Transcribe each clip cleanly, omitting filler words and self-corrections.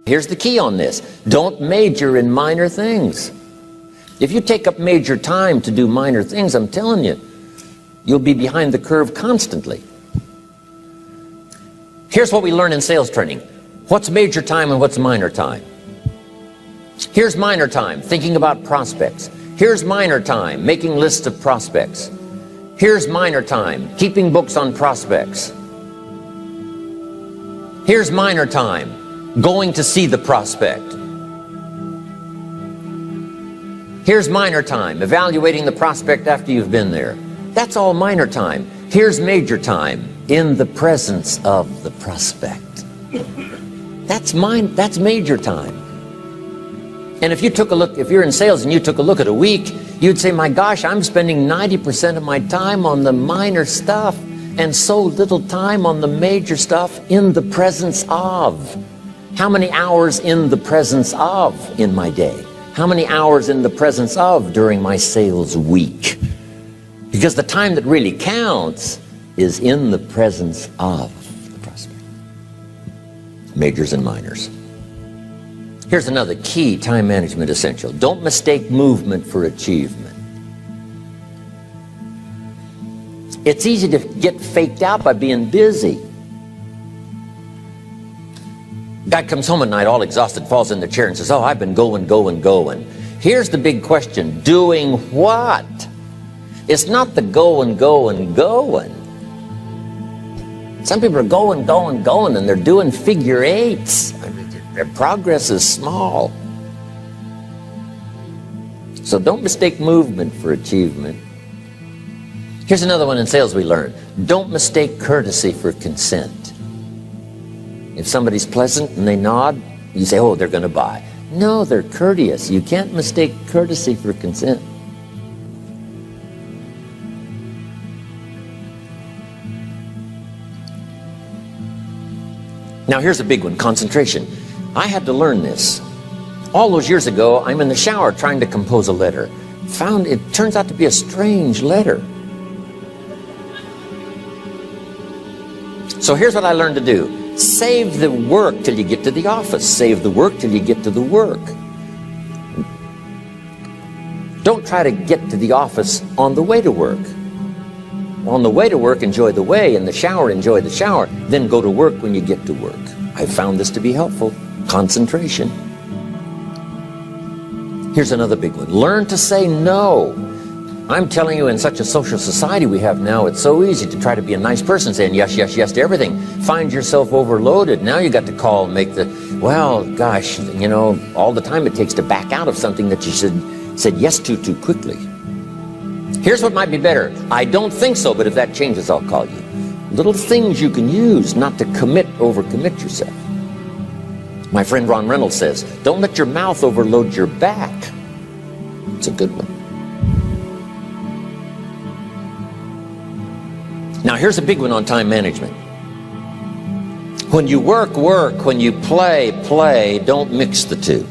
Here's the key on this. Don't major in minor things. If you take up major time to do minor things, I'm telling you, you'll be behind the curve constantly. Here's what we learn in sales training. What's major time and what's minor time? Here's minor time, thinking about prospects. Here's minor time, making lists of prospects. Here's minor time, keeping books on prospects. Here's minor time, going to see the prospect. Here's minor time, evaluating the prospect after you've been there. That's all minor time. Here's major time, in the presence of the prospect. That's major time. And if you took a look, if you're in sales and you took a look at a week, you'd say, my gosh, I'm spending 90% of my time on the minor stuff and so little time on the major stuff in the presence of. How many hours in the presence of in my day? How many hours in the presence of during my sales week? Because the time that really counts is in the presence of the prospect. Majors and minors. Here's another key time management essential. Don't mistake movement for achievement. It's easy to get faked out by being busy. Guy comes home at night all exhausted, falls in the chair and says, oh, I've been going. Here's the big question. Doing what? It's not the going. Some people are going, and they're doing figure eights. I mean, their progress is small. So don't mistake movement for achievement. Here's another one in sales we learned. Don't mistake courtesy for consent. If somebody's pleasant and they nod, you say, oh, they're going to buy. No, they're courteous. You can't mistake courtesy for consent. Now here's a big one, concentration. I had to learn this. All those years ago, I'm in the shower trying to compose a letter. Found it turns out to be a strange letter. So here's what I learned to do. Save the work till you get to the office. Save the work till you get to the work. Don't try to get to the office on the way to work. On the way to work, enjoy the way. In the shower, enjoy the shower. Then go to work when you get to work. I found this to be helpful. Concentration. Here's another big one. Learn to say no. I'm telling you, in such a social society we have now, it's so easy to try to be a nice person, saying yes to everything. Find yourself overloaded. Now you got to call and make the, well, gosh, you know, all the time it takes to back out of something that you said yes to too quickly. Here's what might be better. I don't think so, but if that changes, I'll call you. Little things you can use not to overcommit yourself. My friend Ron Reynolds says, don't let your mouth overload your back. It's a good one. Now here's a big one on time management. When you work, when you play, don't mix the two.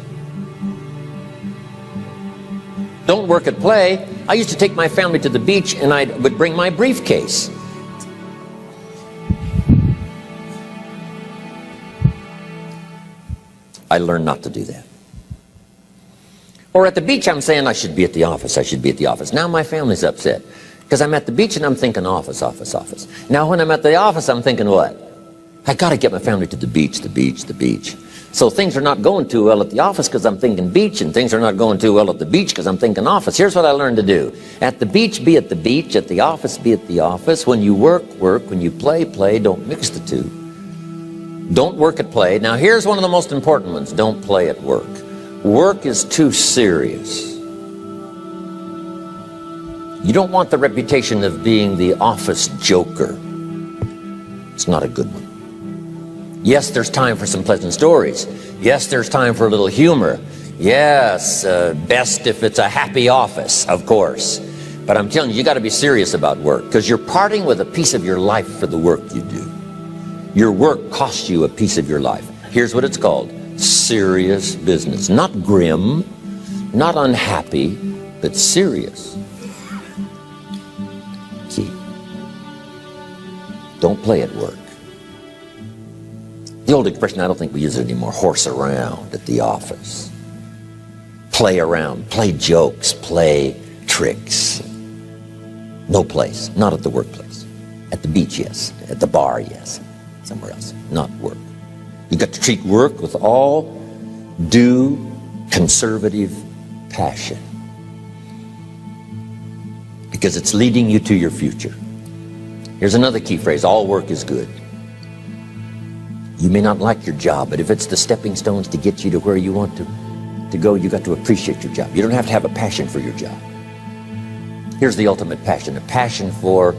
Don't work at play. I used to take my family to the beach and I would bring my briefcase. I learned not to do that. Or at the beach, I'm saying I should be at the office. Now my family's upset because I'm at the beach and I'm thinking office. Now when I'm at the office, I'm thinking what? I got to get my family to the beach. So things are not going too well at the office because I'm thinking beach, and things are not going too well at the beach because I'm thinking office. Here's what I learned to do. At the beach, be at the beach. At the office, be at the office. When you work. When you play. Don't mix the two. Don't work at play. Now here's one of the most important ones. Don't play at work. Work is too serious. You don't want the reputation of being the office joker. It's not a good one. Yes, there's time for some pleasant stories. Yes, there's time for a little humor. Yes, best if it's a happy office, of course. But I'm telling you got to be serious about work because you're parting with a piece of your life for the work you do. Your work costs you a piece of your life. Here's what it's called. Serious business. Not grim, not unhappy, but serious. Key. Don't play at work. The old expression, I don't think we use it anymore, horse around at the office. Play around, play jokes, play tricks. No place, not at the workplace. At the beach, yes. At the bar, yes. Somewhere else, not work. You've got to treat work with all due conservative passion, because it's leading you to your future. Here's another key phrase: all work is good. You may not like your job, but if it's the stepping stones to get you to where you want to go, you got to appreciate your job. You don't have to have a passion for your job. Here's the ultimate passion: a passion for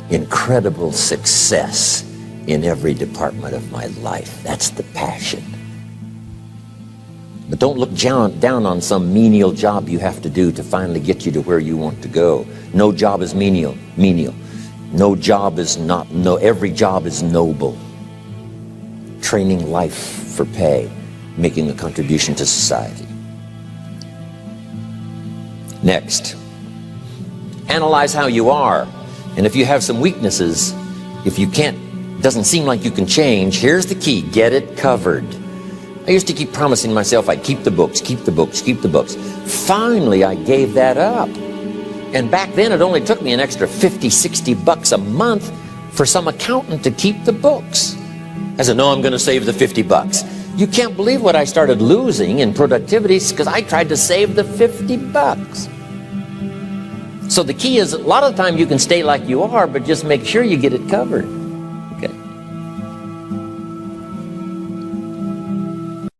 incredible success in every department of my life. That's the passion. But don't look down on some menial job you have to do to finally get you to where you want to go. No job is menial. No job is not, every job is noble. Training life for pay, making a contribution to society. Next, analyze how you are. And if you have some weaknesses, if you doesn't seem like you can change, here's the key: get it covered. I used to keep promising myself I'd keep the books, keep the books, keep the books. Finally, I gave that up. And back then, it only took me an extra $50, $60 a month for some accountant to keep the books. I said, no, I'm going to save the $50. You can't believe what I started losing in productivity because I tried to save the $50. So the key is, a lot of the time you can stay like you are, but just make sure you get it covered.